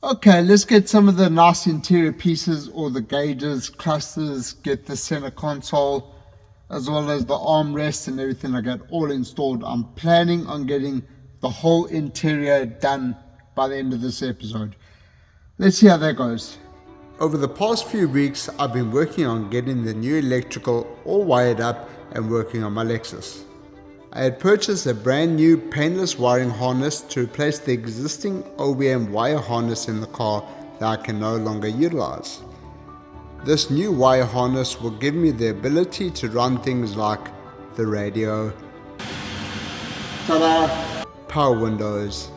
Okay, let's get some of the nice interior pieces, or the gauges, clusters, get the center console, as well as the armrest and everything like that all installed. I'm planning on getting the whole interior done by the end of this episode. Let's see how that goes. Over the past few weeks, I've been working on getting the new electrical all wired up and working on my Lexus. I had purchased a brand new painless wiring harness to replace the existing OEM wire harness in the car that I can no longer utilize. This new wire harness will give me the ability to run things like the radio, ta-da, power windows,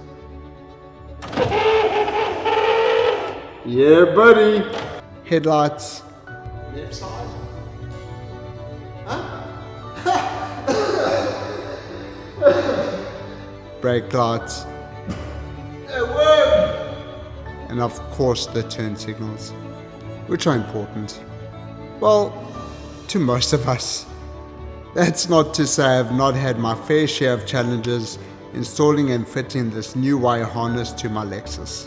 yeah buddy, headlights, left side, brake lights, and of course the turn signals, which are important. Well, to most of us. That's not to say I've not had my fair share of challenges installing and fitting this new wire harness to my Lexus.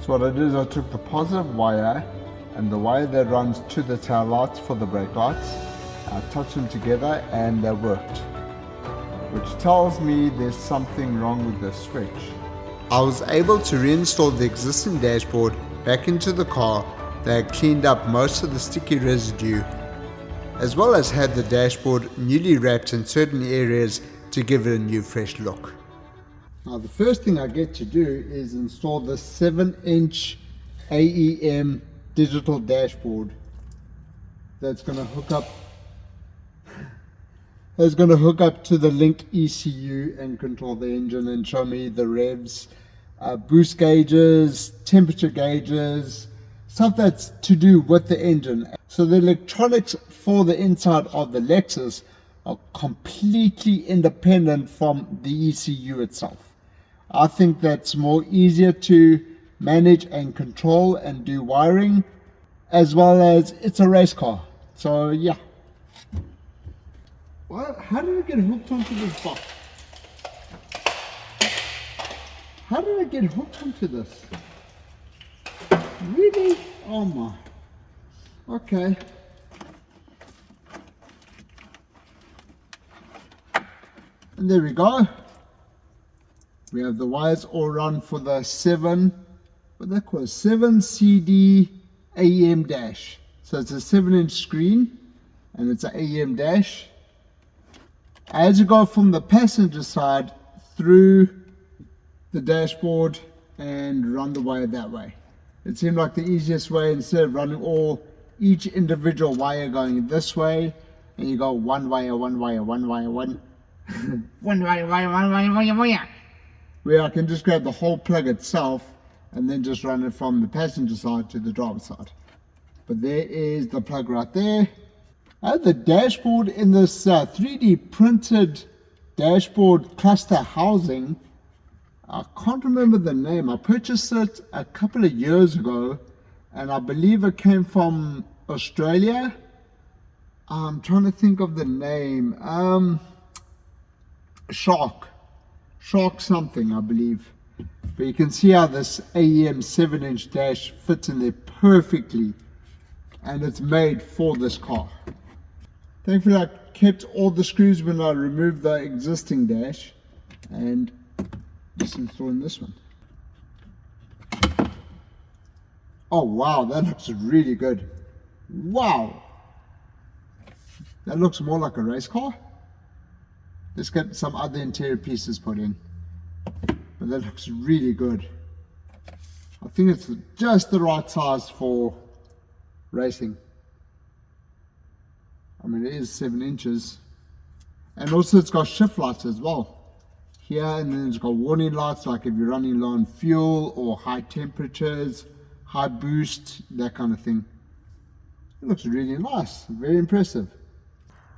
So what I did is I took the positive wire and the wire that runs to the tail lights for the brake lights. I touched them together and they worked, which tells me there's something wrong with the switch. I was able to reinstall the existing dashboard back into the car that had cleaned up most of the sticky residue, as well as had the dashboard newly wrapped in certain areas to give it a new fresh look. Now the first thing I get to do is install the 7-inch AEM digital dashboard that's going to hook up to the Link ECU and control the engine and show me the revs, boost gauges, temperature gauges, stuff that's to do with the engine. So the electronics for the inside of the Lexus are completely independent from the ECU itself. I think that's more easier to manage and control and do wiring, as well as it's a race car. So yeah. What? How did I get hooked onto this box? How did I get hooked onto this? Really? Oh my. Okay. And there we go. We have the wires all run for the 7 CD AM dash. So it's a 7-inch screen and it's an AM dash. As you go from the passenger side through the dashboard and run the wire that way. It seemed like the easiest way, instead of running each individual wire going this way, and you go one wire, one wire, one wire, one wire, where I can just grab the whole plug itself and then just run it from the passenger side to the driver's side. But there is the plug right there. I have the dashboard in this 3D printed dashboard cluster housing. I can't remember the name. I purchased it a couple of years ago and I believe it came from Australia. I'm trying to think of the name. Shark something, I believe. But you can see how this AEM 7-inch dash fits in there perfectly, and it's made for this car. Thankfully I kept all the screws when I removed the existing dash, and just installing this one. Oh wow, that looks really good. Wow, that looks more like a race car. Let's get some other interior pieces put in, but that looks really good. I think it's just the right size for racing. I mean, it is 7 inches, and also it's got shift lights as well here, and then it's got warning lights, like if you're running low on fuel or high temperatures, high boost, that kind of thing. It looks really nice, very impressive.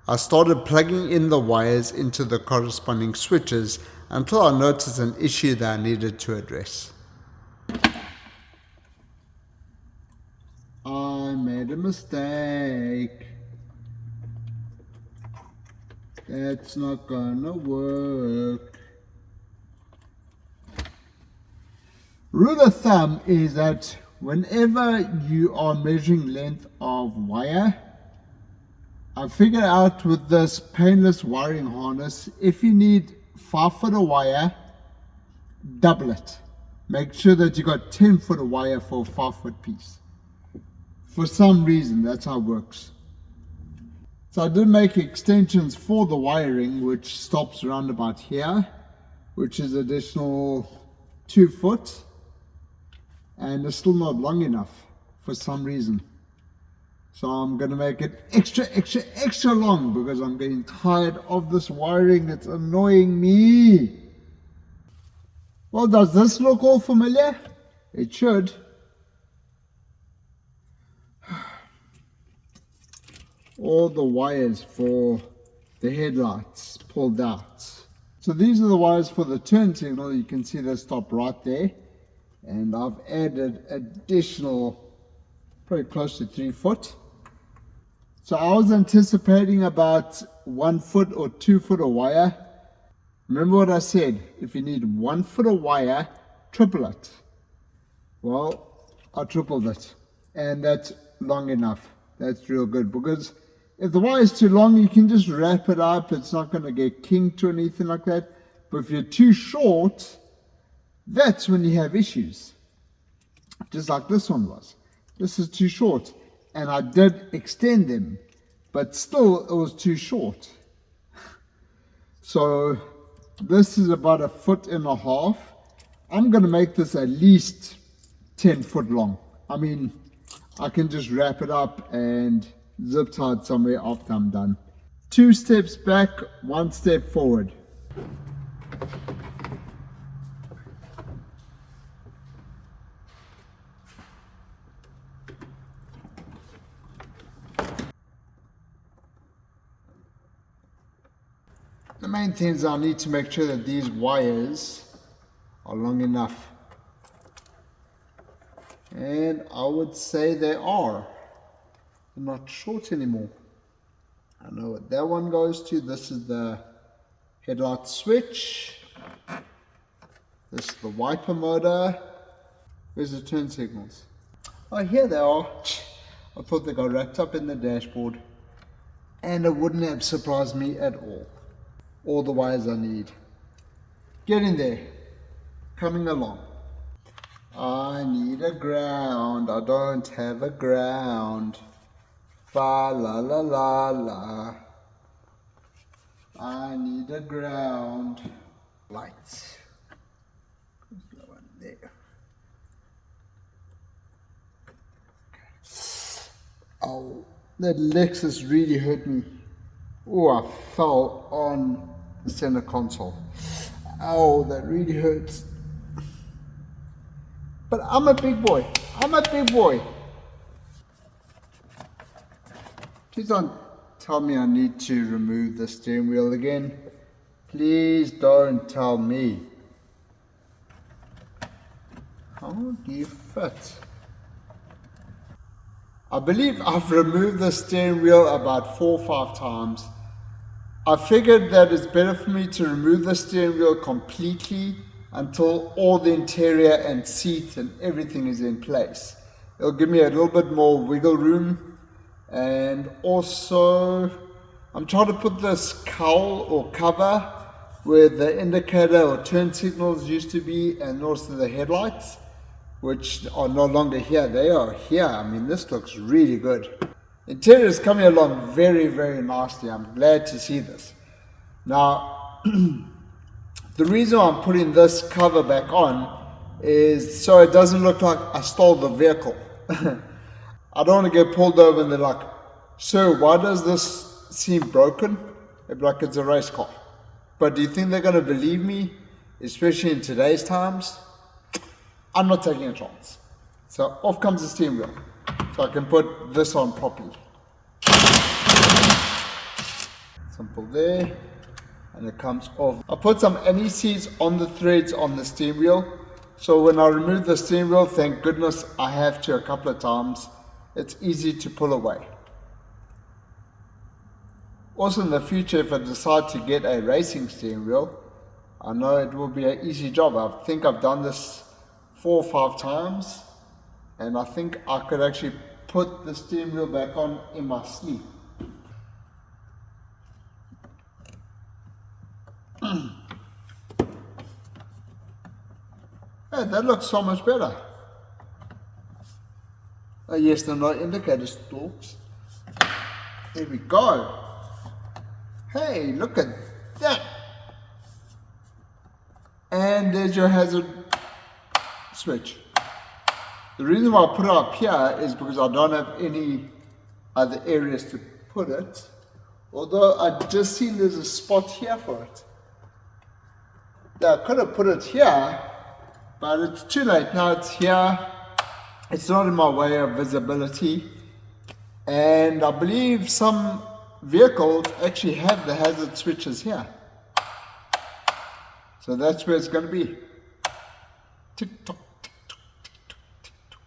I started plugging in the wires into the corresponding switches until I noticed an issue that I needed to address. I made a mistake. That's not gonna work. Rule of thumb is that whenever you are measuring length of wire, I figured out with this painless wiring harness, if you need 5 foot of wire, double it. Make sure that you got 10 foot of wire for a 5 foot piece. For some reason, that's how it works. So I did make extensions for the wiring, which stops around about here, which is additional 2 foot, and it's still not long enough for some reason. So I'm going to make it extra long because I'm getting tired of this wiring. It's annoying me. Well, does this look all familiar? It should. All the wires for the headlights pulled out. So these are the wires for the turn signal. You can see they stop right there. And I've added additional, probably close to 3 foot. So I was anticipating about 1 foot or 2 foot of wire. Remember what I said, if you need 1 foot of wire, triple it. Well, I tripled it. And that's long enough. That's real good, because if the wire is too long, you can just wrap it up. It's not going to get kinked or anything like that. But if you're too short, that's when you have issues. Just like this one was. This is too short. And I did extend them, but still it was too short. So this is about 1.5 foot. I'm going to make this at least 10 foot long. I mean, I can just wrap it up and zip tie it somewhere after I'm done. 2 steps back, 1 step forward. The main thing is I need to make sure that these wires are long enough. And I would say they are. They're not short anymore. I know what that one goes to. This is the headlight switch. This is the wiper motor. Where's the turn signals? Oh, here they are. I thought they got wrapped up in the dashboard. And it wouldn't have surprised me at all. All the wires I need. Getting there. Coming along. I need a ground. I don't have a ground. Fa la la la la. I need a ground. Lights. There's one there. Oh, that Lexus really hurt me. Oh, I fell on the center console. Oh, that really hurts. But I'm a big boy. I'm a big boy. Please don't tell me I need to remove the steering wheel again. Please don't tell me. How do you fit? I believe I've removed the steering wheel about 4 or 5 times. I figured that it's better for me to remove the steering wheel completely until all the interior and seat and everything is in place. It'll give me a little bit more wiggle room. And also, I'm trying to put this cowl or cover where the indicator or turn signals used to be, and also the headlights, which are no longer here. They are here. I mean, this looks really good. Interior is coming along very, very nicely. I'm glad to see this. Now, the reason I'm putting this cover back on is so it doesn't look like I stole the vehicle. I don't want to get pulled over and they're like, "Sir, why does this seem broken?" They'd be like, "It's a race car." But do you think they're going to believe me, especially in today's times? I'm not taking a chance. So off comes the steering wheel. So I can put this on properly. Simple there. And it comes off. I put some NECs on the threads on the steering wheel. So when I remove the steering wheel, thank goodness I have to a couple of times. It's easy to pull away. Also in the future, if I decide to get a racing steering wheel, I know it will be an easy job. I think I've done this 4 or 5 times, and I think I could actually put the steering wheel back on in my sleep. Hey, that looks so much better. Oh yes, there are no indicator stalks. There we go. Hey, look at that. And there's your hazard switch. The reason why I put it up here is because I don't have any other areas to put it. Although I just seen there's a spot here for it. Now I could have put it here, but it's too late. Now it's here. It's not in my way of visibility. And I believe some vehicles actually have the hazard switches here. So that's where it's going to be. Tick tock, tick tock, tick tock, tick tock.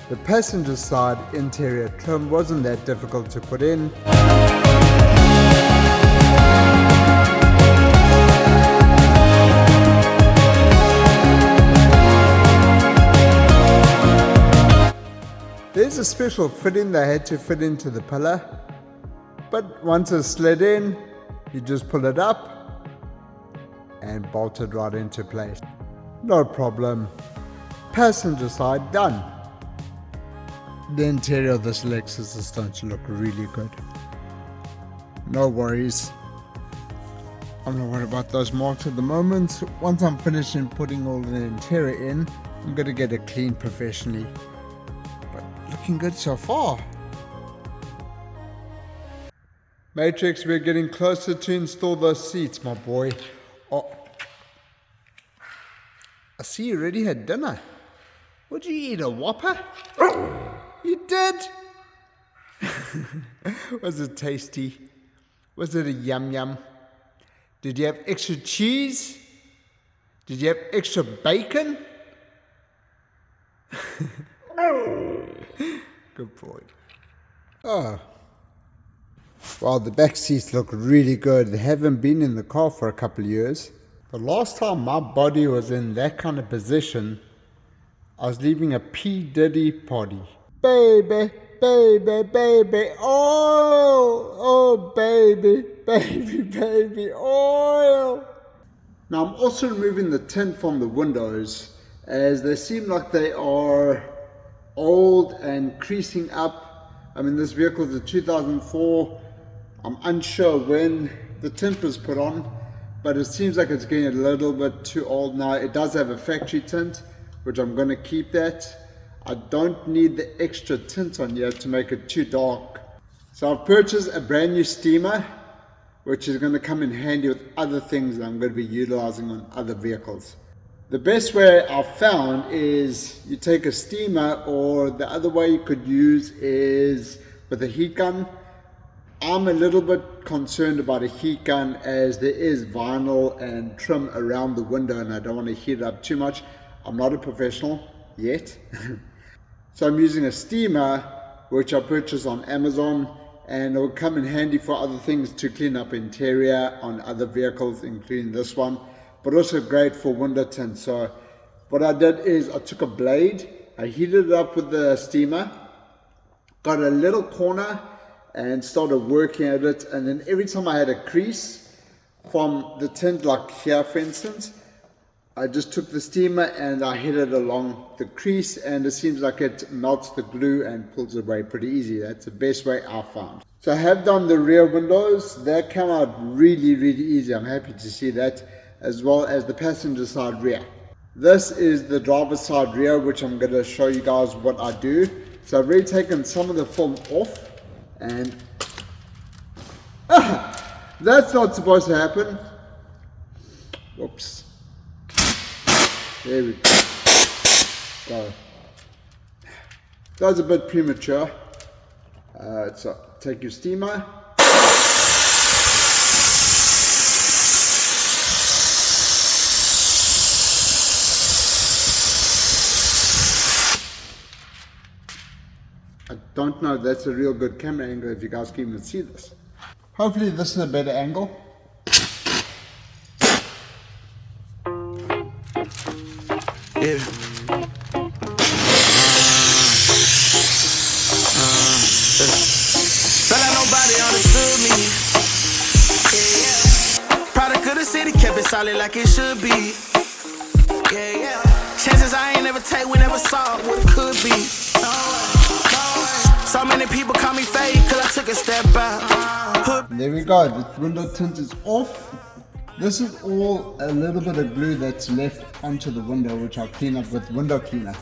The passenger side interior trim wasn't that difficult to put in. There's a special fitting they had to fit into the pillar, but once it's slid in, you just pull it up and bolt it right into place. No problem. Passenger side done. The interior of this Lexus is starting to look really good. No worries. I'm not worried about those marks at the moment. Once I'm finished in putting all the interior in, I'm going to get it cleaned professionally. But looking good so far. Matrix, we're getting closer to install those seats, my boy. Oh, I see you already had dinner. Would you eat a Whopper? You did? Was it tasty? Was it a yum yum? Did you have extra cheese? Did you have extra bacon? Good boy. Oh. Well, the back seats look really good. They haven't been in the car for a couple of years. The last time my body was in that kind of position, I was leaving a P. Diddy party. Baby, baby, baby, oil! Oh, baby, baby, baby, oil! Now, I'm also removing the tint from the windows, as they seem like they are old and creasing up. I mean, this vehicle is a 2004. I'm unsure when the tint was put on, but it seems like it's getting a little bit too old now. It does have a factory tint, which I'm going to keep that. I don't need the extra tint on here to make it too dark. So I've purchased a brand new steamer, which is going to come in handy with other things that I'm going to be utilizing on other vehicles. The best way I've found is you take a steamer, or the other way you could use is with a heat gun. I'm a little bit concerned about a heat gun, as there is vinyl and trim around the window and I don't want to heat it up too much. I'm not a professional yet. So I'm using a steamer, which I purchased on Amazon, and it will come in handy for other things to clean up interior on other vehicles, including this one, but also great for window tint. So what I did is I took a blade, I heated it up with the steamer, got a little corner and started working at it, and then every time I had a crease from the tint, like here for instance, I just took the steamer and I hit it along the crease, and it seems like it melts the glue and pulls it away pretty easy. That's the best way I found. So I have done the rear windows. That came out really, really easy. I'm happy to see that, as well as the passenger side rear. This is the driver's side rear, which I'm going to show you guys what I do. So I've already taken some of the film off, and that's not supposed to happen. Whoops. There we go. That was a bit premature. So take your steamer. don't know if that's a real good camera angle, if you guys can even see this. Hopefully this is a better angle. Yeah. But not nobody understood me. Yeah. Product of the city, kept it solid like it should be. Yeah. Chances I ain't never take, we never saw what it could be. So many people call me fake, cause I took a step out. There we go, the window tint is off. This is all a little bit of glue that's left onto the window, which I'll clean up with window cleaner.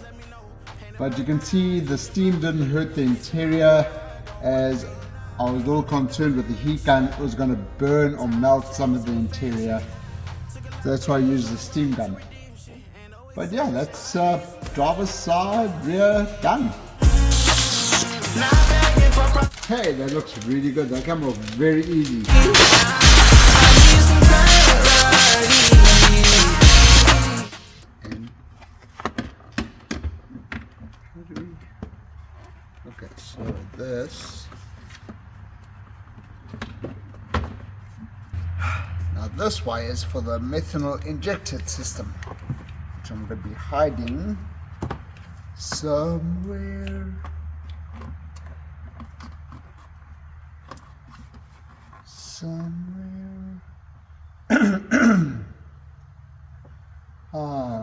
But you can see the steam didn't hurt the interior, as I was a little concerned with the heat gun, it was going to burn or melt some of the interior. So that's why I used the steam gun. But yeah, that's driver's side, rear, done. Hey, that looks really good. That came off very easy. Okay, so this. Now this wire is for the methanol injected system, which I'm going to be hiding somewhere.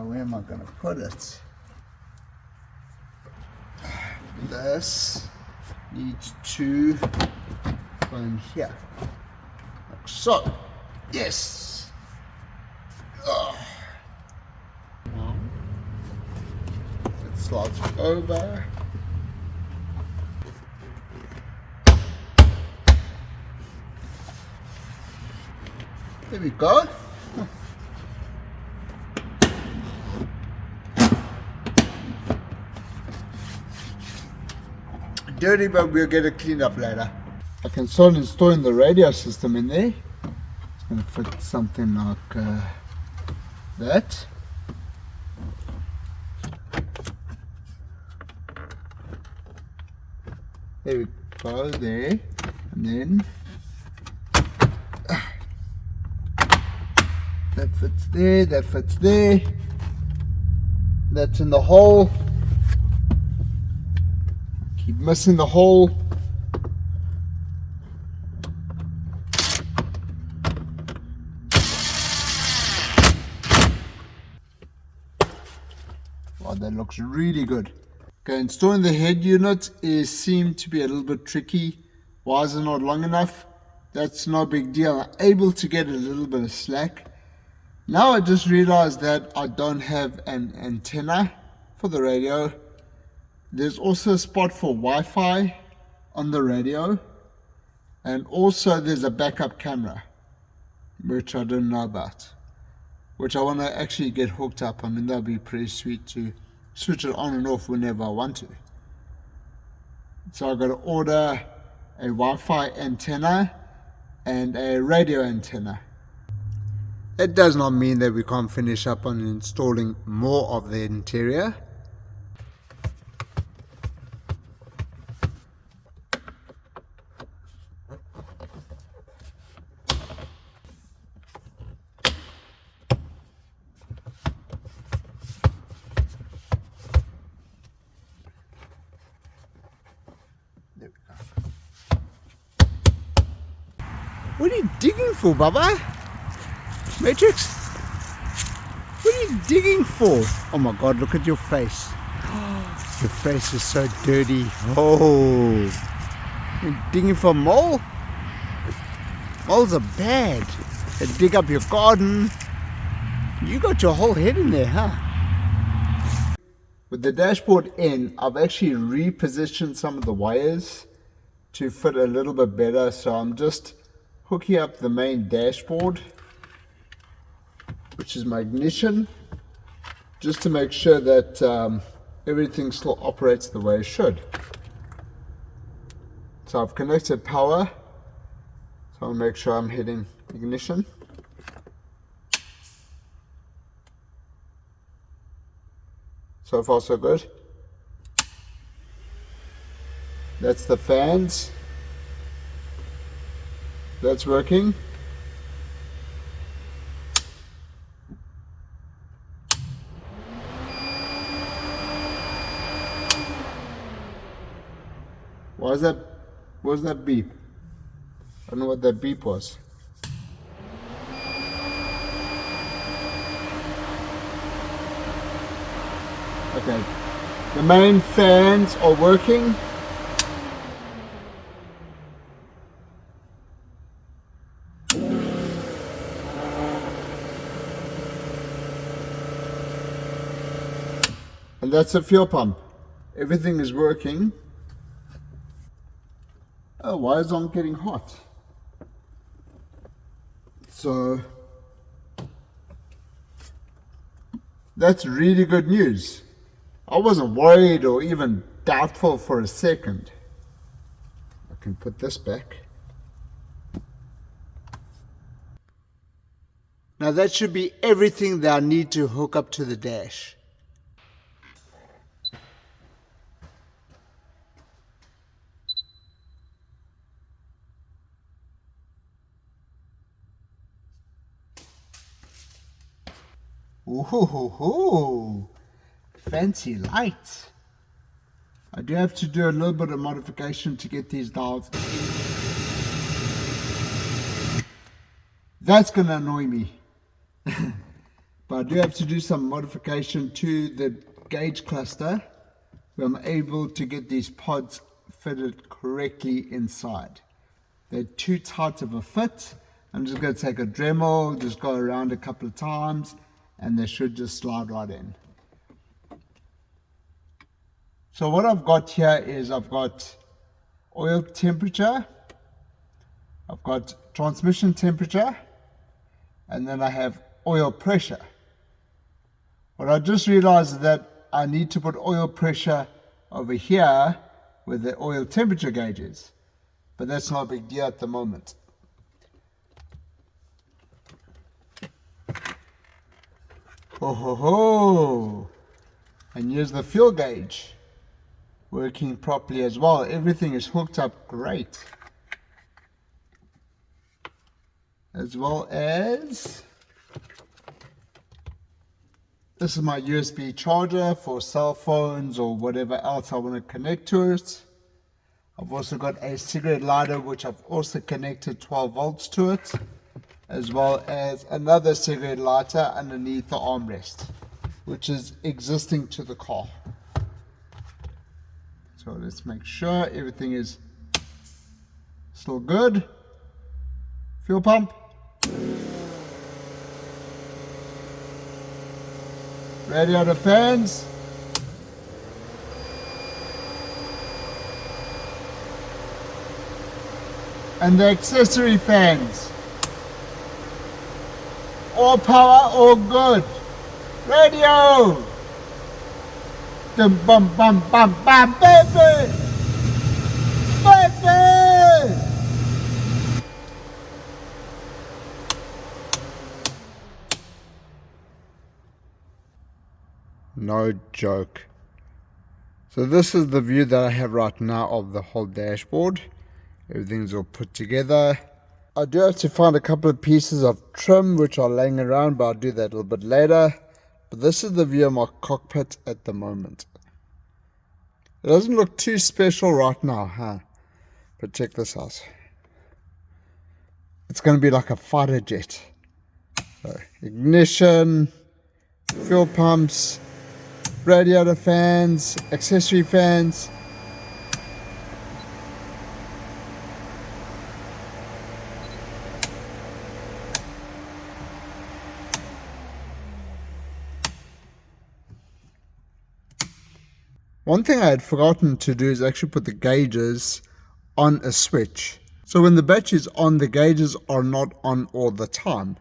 Where am I going to put it? This needs to go in here, like so. Yes. It slides over. There we go. Dirty, but we'll get it cleaned up later. I can start installing the radio system in there. It's going to fit something like that. There we go, there. And then that fits there, that fits there. That's in the hole. Keep missing the hole. Wow, that looks really good. Okay, installing the head unit seemed to be a little bit tricky. Why is it not long enough? That's no big deal. I'm able to get a little bit of slack. Now I just realized that I don't have an antenna for the radio. There's also a spot for Wi-Fi on the radio, and also there's a backup camera, which I didn't know about, which I want to actually get hooked up. I mean, that'll be pretty sweet to switch it on and off whenever I want to. So I've got to order a Wi-Fi antenna and a radio antenna. That does not mean that we can't finish up on installing more of the interior. There we go. What are you digging for, Baba? Matrix? What are you digging for? Oh my god, look at your face. Your face is so dirty. Oh, you're digging for a mole? Moles are bad. They dig up your garden. You got your whole head in there, huh? With the dashboard in, I've actually repositioned some of the wires to fit a little bit better. So I'm just hooking up the main dashboard, which is my ignition, just to make sure that everything still operates the way it should. So I've connected power, so I'll make sure I'm hitting ignition. So far so good. That's the fans. That's working. Why was that beep? I don't know what that beep was. Okay, the main fans are working. And that's the fuel pump. Everything is working. Oh, why is it getting hot? So that's really good news. I wasn't worried or even doubtful for a second. I can put this back. Now that should be everything that I need to hook up to the dash. Ooh, fancy lights. I do have to do a little bit of modification to get these dials. That's going to annoy me. But I do have to do some modification to the gauge cluster where I'm able to get these pods fitted correctly inside. They're too tight of a fit. I'm just going to take a Dremel, just go around a couple of times, and they should just slide right in. So what I've got here is I've got oil temperature, I've got transmission temperature, and then I have oil pressure. What I just realized is that I need to put oil pressure over here where the oil temperature gauge is, but that's not a big deal at the moment. Oh ho ho! And here's the fuel gauge working properly as well. Everything is hooked up great. As well as this is my USB charger for cell phones or whatever else I want to connect to it. I've also got a cigarette lighter which I've also connected 12 volts to it, as well as another cigarette lighter underneath the armrest, which is existing to the car. So let's make sure everything is still good. Fuel pump. Radiator fans. And the accessory fans. All power, all good. Radio. Dum bum bum bum bum baby. Baby. No joke. So this is the view that I have right now of the whole dashboard. Everything's all put together. I do have to find a couple of pieces of trim which are laying around, but I'll do that a little bit later. But this is the view of my cockpit at the moment. It doesn't look too special right now, huh? But check this out. It's going to be like a fighter jet. So, ignition, fuel pumps, radiator fans, accessory fans. One thing I had forgotten to do is actually put the gauges on a switch. So when the battery is on, the gauges are not on all the time.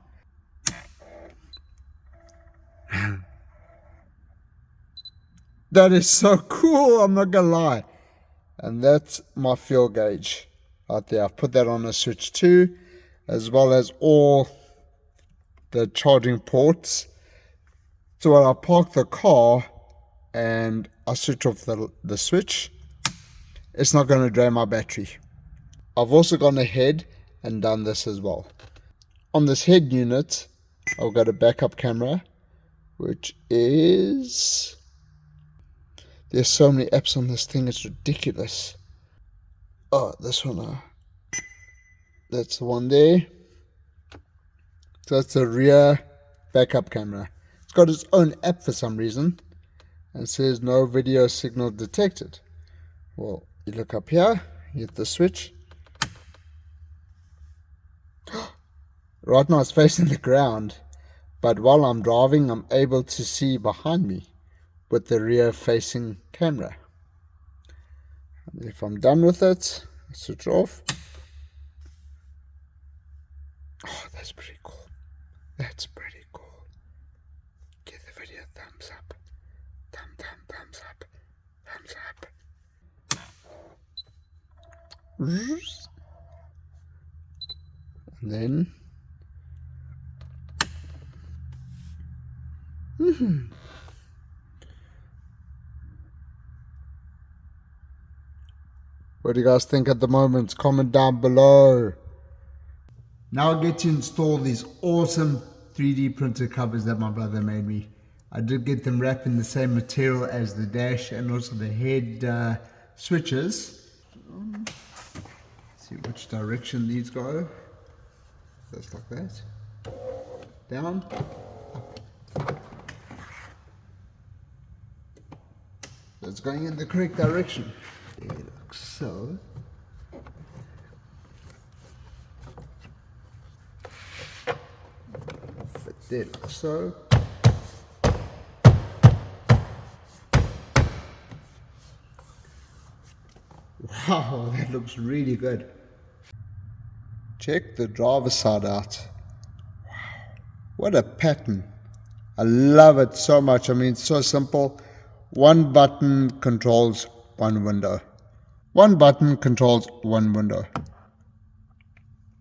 That is so cool, I'm not gonna lie. And that's my fuel gauge right there. I've put that on a switch too, as well as all the charging ports. So when I park the car and I switch off the switch, it's not going to drain my battery. I've also gone ahead and done this as well. On this head unit, I've got a backup camera, which is... There's so many apps on this thing, it's ridiculous. Oh, this one. That's the one there. So that's a rear backup camera. It's got its own app for some reason. And it says no video signal detected. Well, you look up here, you hit the switch. Right now it's facing the ground, but while I'm driving I'm able to see behind me with the rear facing camera. And if I'm done with it, I switch off. Oh, that's pretty cool. That's pretty cool. Give the video a thumbs up. Thumbs up. Thumbs up. And then what do you guys think at the moment? Comment down below. Now I get to install these awesome 3D printed covers that my brother made me. I did get them wrapped in the same material as the dash and also the head switches. See which direction these go. Just like that. Down, up. So it's going in the correct direction. There it looks so. Fit there like so. Wow, that looks really good. Check the driver's side out. Wow, what a pattern. I love it so much. I mean, it's so simple. One button controls one window. One button controls one window.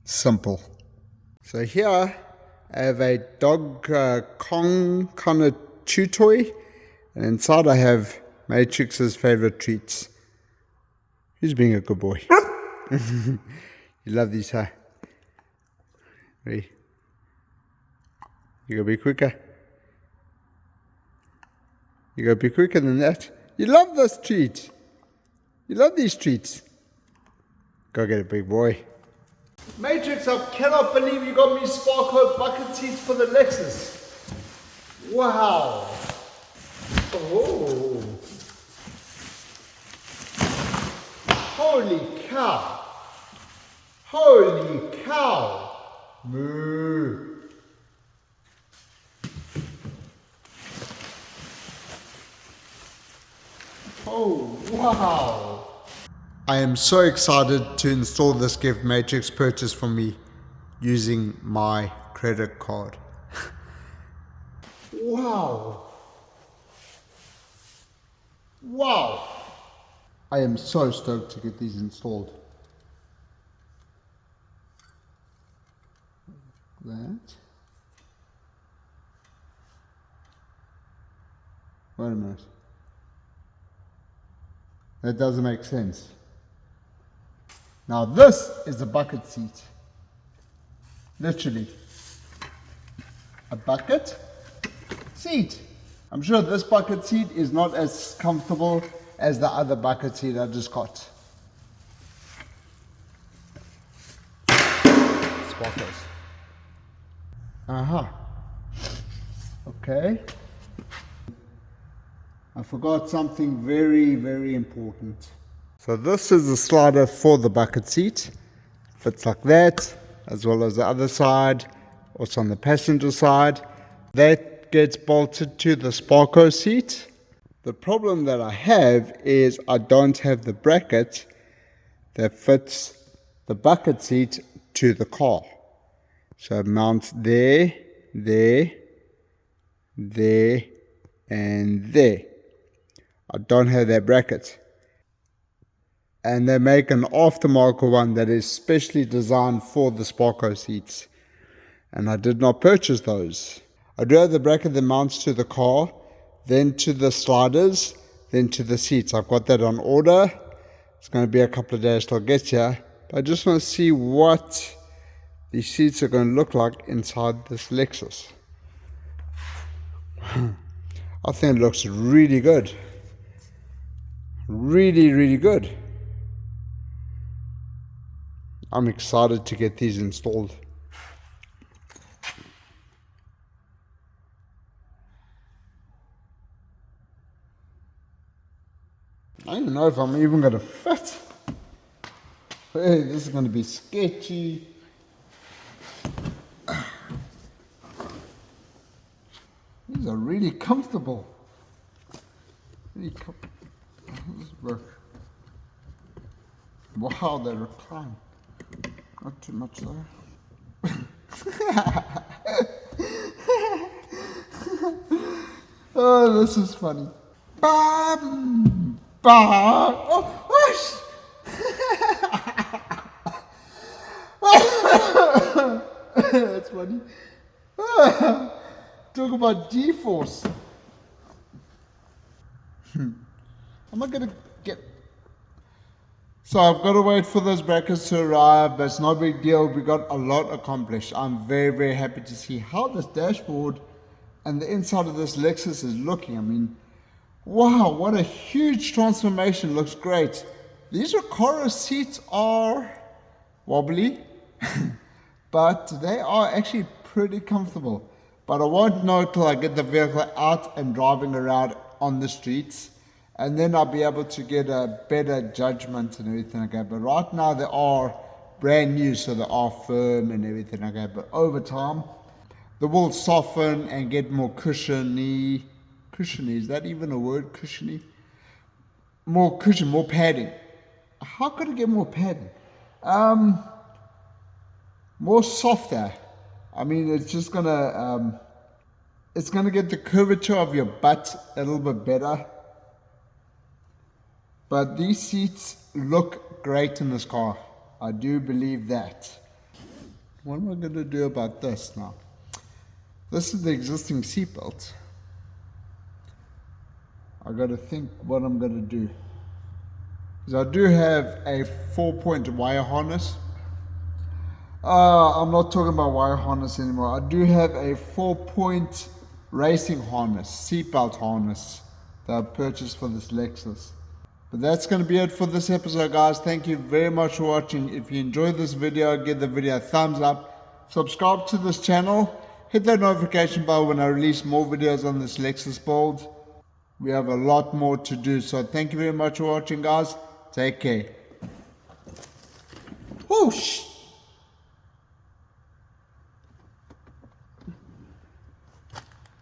Simple. So here I have a dog Kong kind of chew toy. And inside I have Matrix's favorite treats. He's being a good boy. You love these, huh? Ready? You gotta be quicker. You gotta be quicker than that. You love this treat. You love these treats. Go get it, big boy. Matrix, I cannot believe you got me Sparko bucket seats for the Lexus. Wow. Oh. Holy cow. Holy cow. Moo. Oh, wow. I am so excited to install this gift Matrix purchased for me using my credit card. Wow. Wow. I am so stoked to get these installed. That. Wait a minute. That doesn't make sense. Now this is a bucket seat. Literally. A bucket seat. I'm sure this bucket seat is not as comfortable as the other bucket seat I just got. Sparkles. Okay. I forgot something very, very important. So this is the slider for the bucket seat. Fits like that, as well as the other side, also on the passenger side. That gets bolted to the Sparko seat. The problem that I have is I don't have the bracket that fits the bucket seat to the car. So it mounts there, there, there, and there. I don't have that bracket. And they make an aftermarket one that is specially designed for the Sparko seats. And I did not purchase those. I do have the bracket that mounts to the car, then to the sliders, then to the seats. I've got that on order. It's going to be a couple of days till it gets here. But I just want to see what these seats are going to look like inside this Lexus. I think it looks really good. Really good. I'm excited to get these installed. I don't even know if I'm even going to fit. Hey, this is going to be sketchy. These are really comfortable. Really How does this work? Wow, they recline. Not too much though. Oh, this is funny. Bam! Bam! Oh, whoosh! That's funny. Talk about G-force. Am I gonna get... So I've got to wait for those brackets to arrive, but it's no big deal. We got a lot accomplished. I'm very happy to see how this dashboard and the inside of this Lexus is looking. I mean, wow, what a huge transformation. Looks great. These Recaro seats are wobbly, but they are actually pretty comfortable. But I won't know till I get the vehicle out and driving around on the streets, and then I'll be able to get a better judgment and everything like that. But right now they are brand new, so they are firm and everything like that. But over time, they will soften and get more cushiony. Cushiony, is that even a word? Cushiony? More cushion, more padding. How could I get more padding? More softer. I mean, it's just gonna get the curvature of your butt a little bit better. But these seats look great in this car. I do believe that. What am I going to do about this now? This is the existing seatbelt. I got to think what I'm going to do. Because I do have a 4-point wire harness. I'm not talking about wire harness anymore. I do have a 4-point racing harness, seatbelt harness that I purchased for this Lexus. But that's going to be it for this episode, guys. Thank you very much for watching. If you enjoyed this video, give the video a thumbs up. Subscribe to this channel. Hit that notification bell when I release more videos on this Lexus build. We have a lot more to do. So thank you very much for watching, guys. Take care. Whoosh!